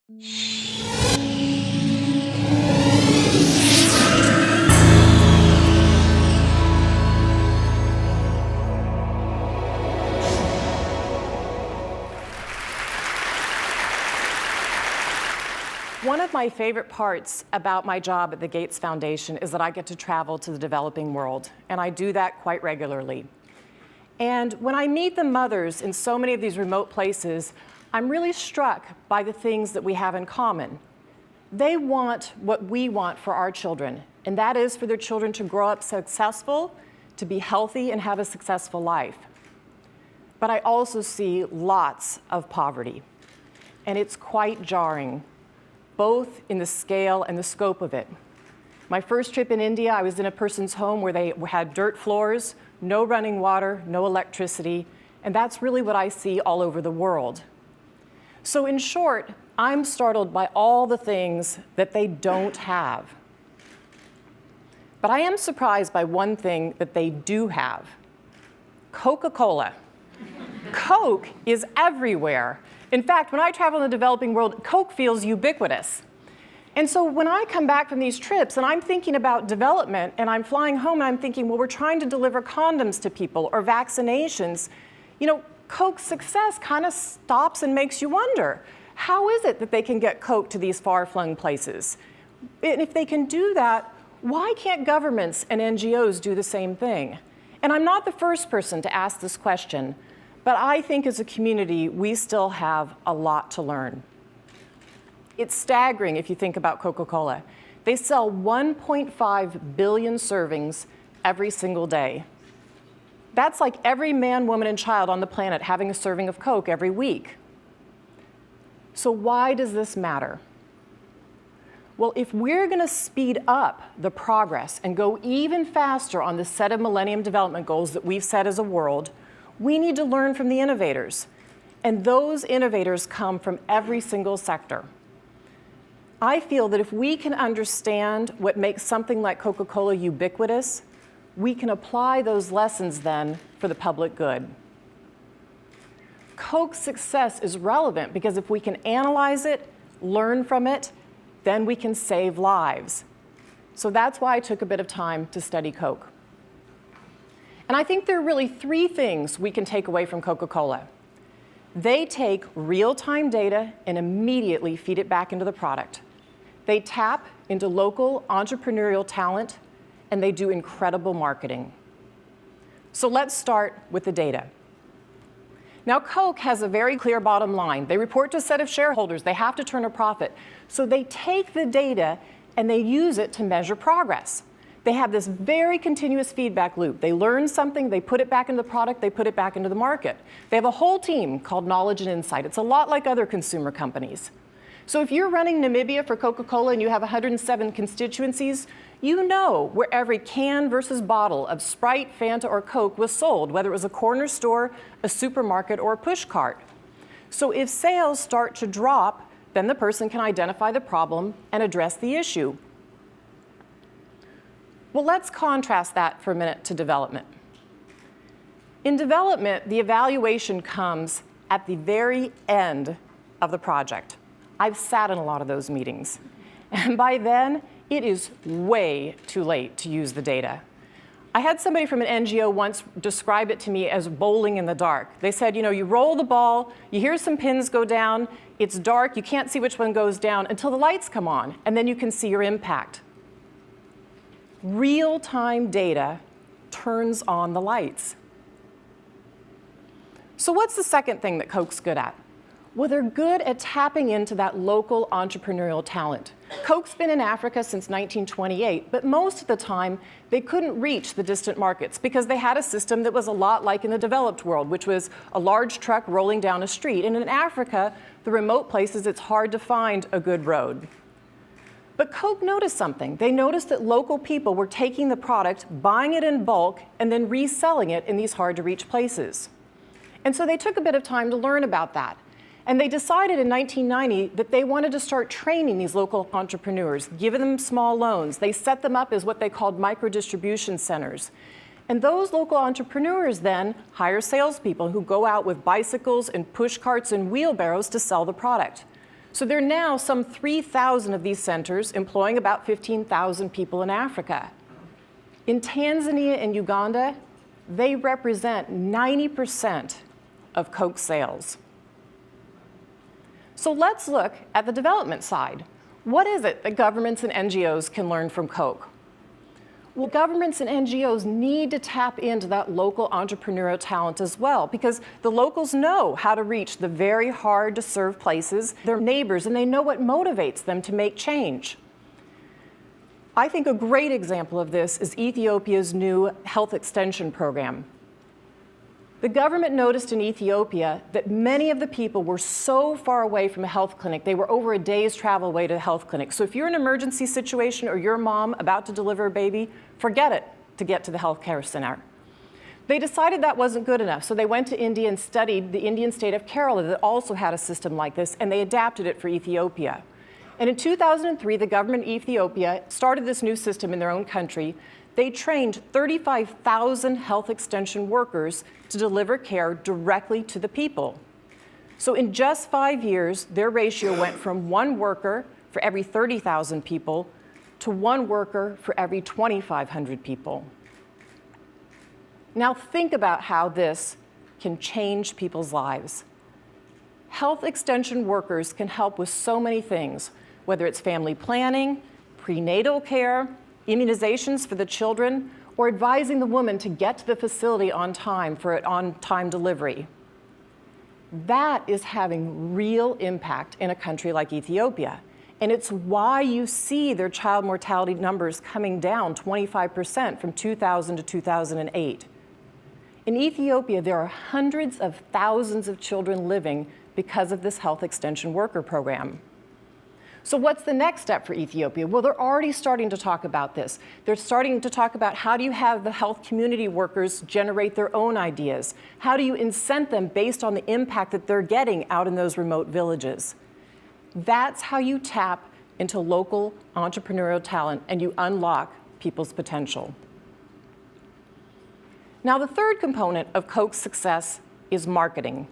One of my favorite parts about my job at the Gates Foundation is that I get to travel to the developing world, and I do that quite regularly. And when I meet the mothers in so many of these remote places, I'm really struck by the things that we have in common. They want what we want for our children, and that is for their children to grow up successful, to be healthy, and have a successful life. But I also see lots of poverty, and it's quite jarring, both in the scale and the scope of it. My first trip in India, I was in a person's home where they had dirt floors, no running water, no electricity, and that's really what I see all over the world. So in short, I'm startled by all the things that they don't have. But I am surprised by one thing that they do have: Coca-Cola. Coke is everywhere. In fact, when I travel in the developing world, Coke feels ubiquitous. And so when I come back from these trips and I'm thinking about development and I'm flying home and I'm thinking, well, we're trying to deliver condoms to people or vaccinations, you know, Coke's success kind of stops and makes you wonder, how is it that they can get Coke to these far-flung places? And if they can do that, why can't governments and NGOs do the same thing? And I'm not the first person to ask this question, but I think as a community, we still have a lot to learn. It's staggering if you think about Coca-Cola. They sell 1.5 billion servings every single day. That's like every man, woman, and child on the planet having a serving of Coke every week. So why does this matter? Well, if we're going to speed up the progress and go even faster on the set of Millennium Development Goals that we've set as a world, we need to learn from the innovators. And those innovators come from every single sector. I feel that if we can understand what makes something like Coca-Cola ubiquitous, we can apply those lessons then for the public good. Coke's success is relevant because if we can analyze it, learn from it, then we can save lives. So that's why I took a bit of time to study Coke. And I think there are really three things we can take away from Coca-Cola. They take real-time data and immediately feed it back into the product. They tap into local entrepreneurial talent, and they do incredible marketing. So let's start with the data. Now, Coke has a very clear bottom line. They report to a set of shareholders. They have to turn a profit. So they take the data and they use it to measure progress. They have this very continuous feedback loop. They learn something, they put it back into the product, they put it back into the market. They have a whole team called Knowledge and Insight. It's a lot like other consumer companies. So if you're running Namibia for Coca-Cola and you have 107 constituencies, you know where every can versus bottle of Sprite, Fanta, or Coke was sold, whether it was a corner store, a supermarket, or a push cart. So if sales start to drop, then the person can identify the problem and address the issue. Well, let's contrast that for a minute to development. In development, the evaluation comes at the very end of the project. I've sat in a lot of those meetings. And by then, it is way too late to use the data. I had somebody from an NGO once describe it to me as bowling in the dark. They said, you know, you roll the ball, you hear some pins go down, it's dark, you can't see which one goes down until the lights come on, and then you can see your impact. Real-time data turns on the lights. So what's the second thing that Coke's good at? Well, they're good at tapping into that local entrepreneurial talent. Coke's been in Africa since 1928, but most of the time, they couldn't reach the distant markets because they had a system that was a lot like in the developed world, which was a large truck rolling down a street. And in Africa, the remote places, it's hard to find a good road. But Coke noticed something. They noticed that local people were taking the product, buying it in bulk, and then reselling it in these hard-to-reach places. And so they took a bit of time to learn about that. And they decided in 1990 that they wanted to start training these local entrepreneurs, giving them small loans. They set them up as what they called micro-distribution centers. And those local entrepreneurs then hire salespeople who go out with bicycles and push carts and wheelbarrows to sell the product. So there are now some 3,000 of these centers employing about 15,000 people in Africa. In Tanzania and Uganda, they represent 90% of Coke sales. So let's look at the development side. What is it that governments and NGOs can learn from Coke? Well, governments and NGOs need to tap into that local entrepreneurial talent as well, because the locals know how to reach the very hard-to-serve places, their neighbors, and they know what motivates them to make change. I think a great example of this is Ethiopia's new health extension program. The government noticed in Ethiopia that many of the people were so far away from a health clinic. They were over a day's travel away to the health clinic. So if you're in an emergency situation or you're a mom about to deliver a baby, forget it to get to the health care center. They decided that wasn't good enough, so they went to India and studied the Indian state of Kerala that also had a system like this, and they adapted it for Ethiopia. And in 2003, the government of Ethiopia started this new system in their own country. They trained 35,000 health extension workers to deliver care directly to the people. So in just 5 years, their ratio went from 1 worker for every 30,000 people to 1 worker for every 2,500 people. Now think about how this can change people's lives. Health extension workers can help with so many things, whether it's family planning, prenatal care, immunizations for the children, or advising the woman to get to the facility on time for an on-time delivery. That is having real impact in a country like Ethiopia. And it's why you see their child mortality numbers coming down 25% from 2000 to 2008. In Ethiopia, there are hundreds of thousands of children living because of this health extension worker program. So what's the next step for Ethiopia? Well, they're already starting to talk about this. They're starting to talk about how do you have the health community workers generate their own ideas? How do you incent them based on the impact that they're getting out in those remote villages? That's how you tap into local entrepreneurial talent and you unlock people's potential. Now, the third component of Coke's success is marketing.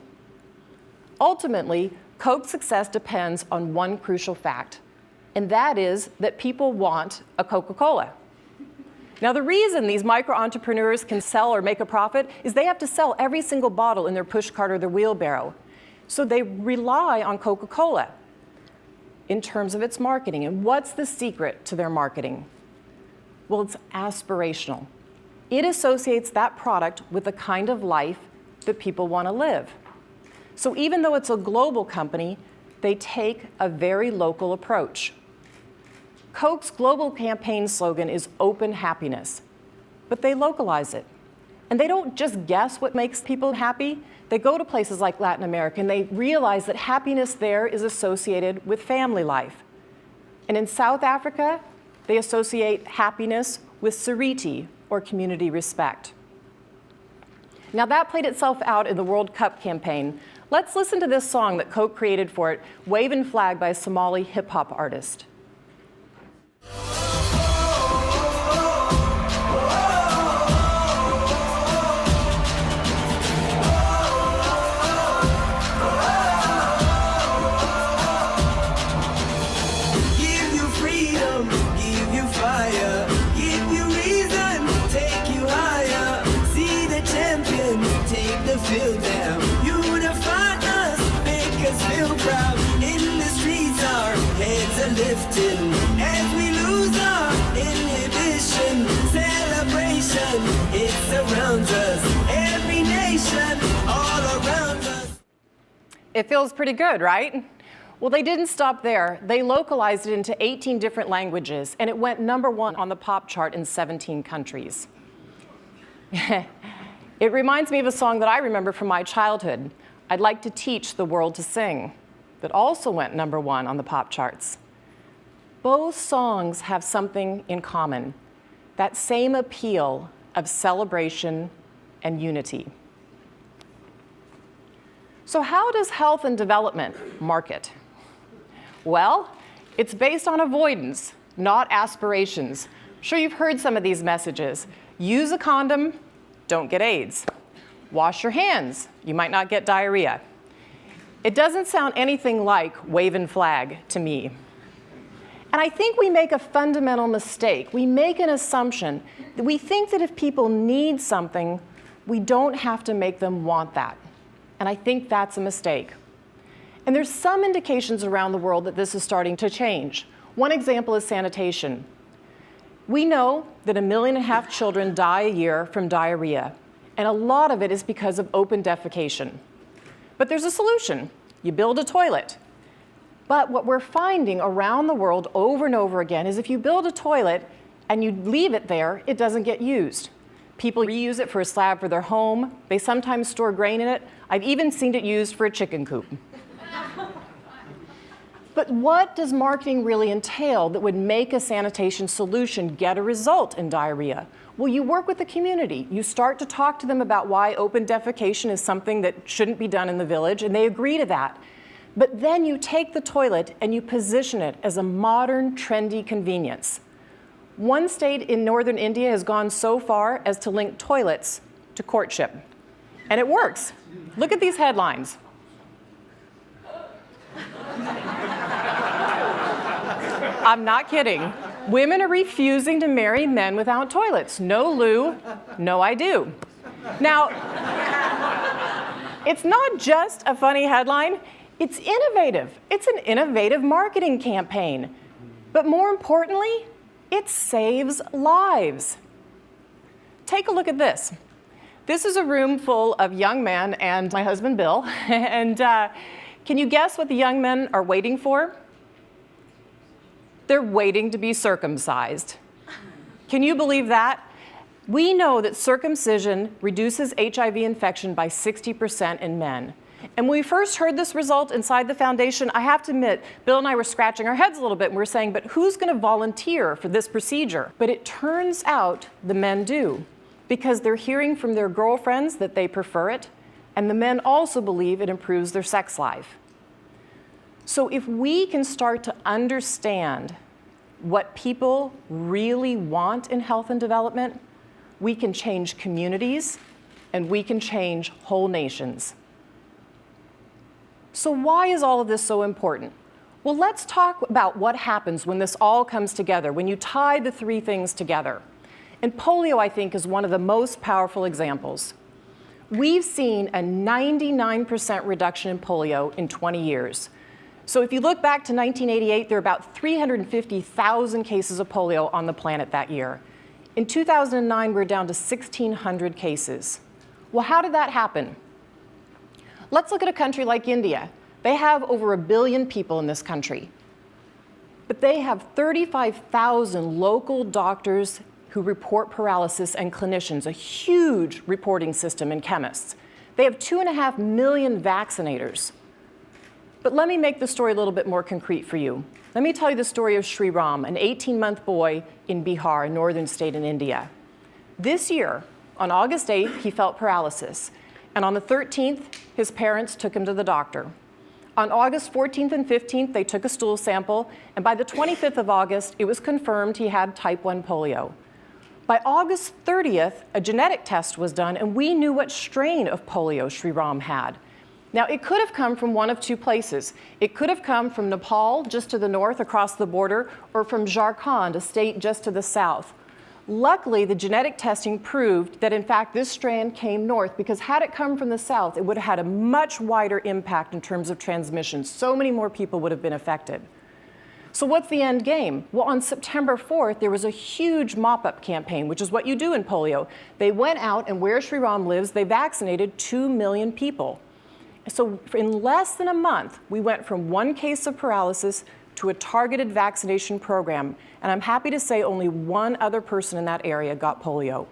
Ultimately, Coke's success depends on one crucial fact, and that is that people want a Coca-Cola. Now, the reason these micro-entrepreneurs can sell or make a profit is they have to sell every single bottle in their pushcart or their wheelbarrow. So they rely on Coca-Cola in terms of its marketing. And what's the secret to their marketing? Well, it's aspirational. It associates that product with the kind of life that people want to live. So even though it's a global company, they take a very local approach. Coke's global campaign slogan is open happiness, but they localize it. And they don't just guess what makes people happy. They go to places like Latin America and they realize that happiness there is associated with family life. And in South Africa, they associate happiness with Sariti, or community respect. Now that played itself out in the World Cup campaign. Let's listen to this song that Coke created for it, Wavin' Flag by a Somali hip-hop artist. As we lose our inhibition, celebration, it surrounds us, every nation, all around us. It feels pretty good, right? Well, they didn't stop there. They localized it into 18 different languages, and it went #1 on the pop chart in 17 countries. It reminds me of a song that I remember from my childhood, I'd Like to Teach the World to Sing, that also went #1 on the pop charts. Both songs have something in common, that same appeal of celebration and unity. So how does health and development market? Well, it's based on avoidance, not aspirations. I'm sure you've heard some of these messages. Use a condom, don't get AIDS. Wash your hands, you might not get diarrhea. It doesn't sound anything like waving flag to me. And I think we make a fundamental mistake. We make an assumption that we think that if people need something, we don't have to make them want that. And I think that's a mistake. And there's some indications around the world that this is starting to change. One example is sanitation. We know that 1.5 million children die a year from diarrhea, and a lot of it is because of open defecation. But there's a solution. You build a toilet. But what we're finding around the world over and over again is if you build a toilet and you leave it there, it doesn't get used. People reuse it for a slab for their home. They sometimes store grain in it. I've even seen it used for a chicken coop. But what does marketing really entail that would make a sanitation solution get a result in diarrhea? Well, you work with the community. You start to talk to them about why open defecation is something that shouldn't be done in the village, and they agree to that. But then you take the toilet and you position it as a modern, trendy convenience. One state in northern India has gone so far as to link toilets to courtship. And it works. Look at these headlines. I'm not kidding. Women are refusing to marry men without toilets. No loo, no I do. Now, it's not just a funny headline. It's innovative. It's an innovative marketing campaign. But more importantly, it saves lives. Take a look at this. This is a room full of young men and my husband, Bill. And can you guess what the young men are waiting for? They're waiting to be circumcised. Can you believe that? We know that circumcision reduces HIV infection by 60% in men. And when we first heard this result inside the foundation, I have to admit, Bill and I were scratching our heads a little bit, and we were saying, but who's going to volunteer for this procedure? But it turns out the men do, because they're hearing from their girlfriends that they prefer it, and the men also believe it improves their sex life. So if we can start to understand what people really want in health and development, we can change communities, and we can change whole nations. So why is all of this so important? Well, let's talk about what happens when this all comes together, when you tie the three things together. And polio, I think, is one of the most powerful examples. We've seen a 99% reduction in polio in 20 years. So if you look back to 1988, there were about 350,000 cases of polio on the planet that year. In 2009, we're down to 1,600 cases. Well, how did that happen? Let's look at a country like India. They have over 1 billion people in this country. But they have 35,000 local doctors who report paralysis and clinicians, a huge reporting system, and chemists. They have 2.5 million vaccinators. But let me make the story a little bit more concrete for you. Let me tell you the story of Sri Ram, an 18-month boy in Bihar, a northern state in India. This year, on August 8th, he felt paralysis. And on the 13th, his parents took him to the doctor. On August 14th and 15th, they took a stool sample, and by the 25th of August, it was confirmed he had type 1 polio. By August 30th, a genetic test was done, and we knew what strain of polio Sri Ram had. Now, it could have come from one of two places. It could have come from Nepal, just to the north across the border, or from Jharkhand, a state just to the south. Luckily, the genetic testing proved that, in fact, this strand came north, because had it come from the south, it would have had a much wider impact in terms of transmission. So many more people would have been affected. So what's the end game? Well, on September 4th, there was a huge mop-up campaign, which is what you do in polio. They went out, and where Sri Ram lives, they vaccinated 2 million people. So in less than a month, we went from one case of paralysis to a targeted vaccination program. And I'm happy to say only one other person in that area got polio.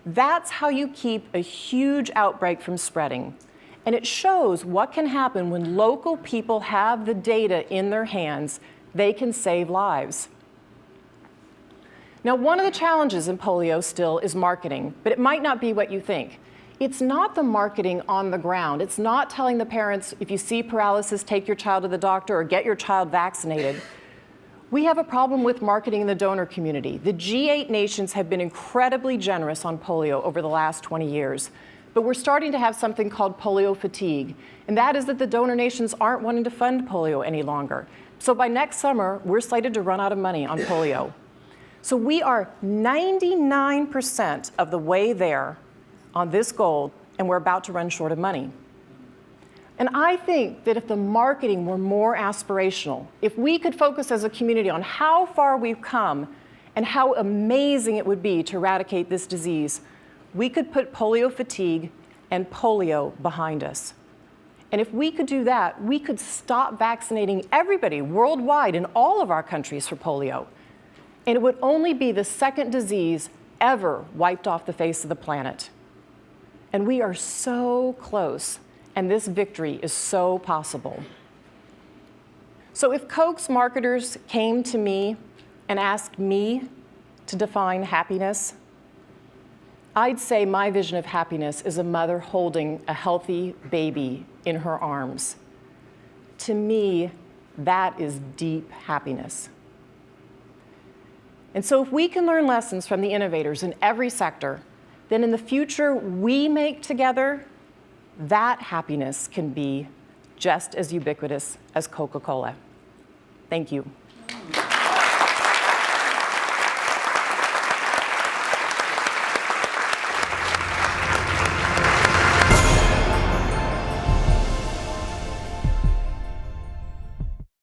That's how you keep a huge outbreak from spreading. And it shows what can happen when local people have the data in their hands. They can save lives. Now, one of the challenges in polio still is marketing, but it might not be what you think. It's not the marketing on the ground. It's not telling the parents, if you see paralysis, take your child to the doctor or get your child vaccinated. We have a problem with marketing in the donor community. The G8 nations have been incredibly generous on polio over the last 20 years. but we're starting to have something called polio fatigue, and that is that the donor nations aren't wanting to fund polio any longer. So by next summer, we're slated to run out of money on polio. So we are 99% of the way there on this goal, and we're about to run short of money. And I think that if the marketing were more aspirational, if we could focus as a community on how far we've come and how amazing it would be to eradicate this disease, we could put polio fatigue and polio behind us. And if we could do that, we could stop vaccinating everybody worldwide in all of our countries for polio. And it would only be the second disease ever wiped off the face of the planet. And we are so close, and this victory is so possible. So if Coke's marketers came to me and asked me to define happiness, I'd say my vision of happiness is a mother holding a healthy baby in her arms. To me, that is deep happiness. And so if we can learn lessons from the innovators in every sector, then in the future we make together, that happiness can be just as ubiquitous as Coca-Cola. Thank you.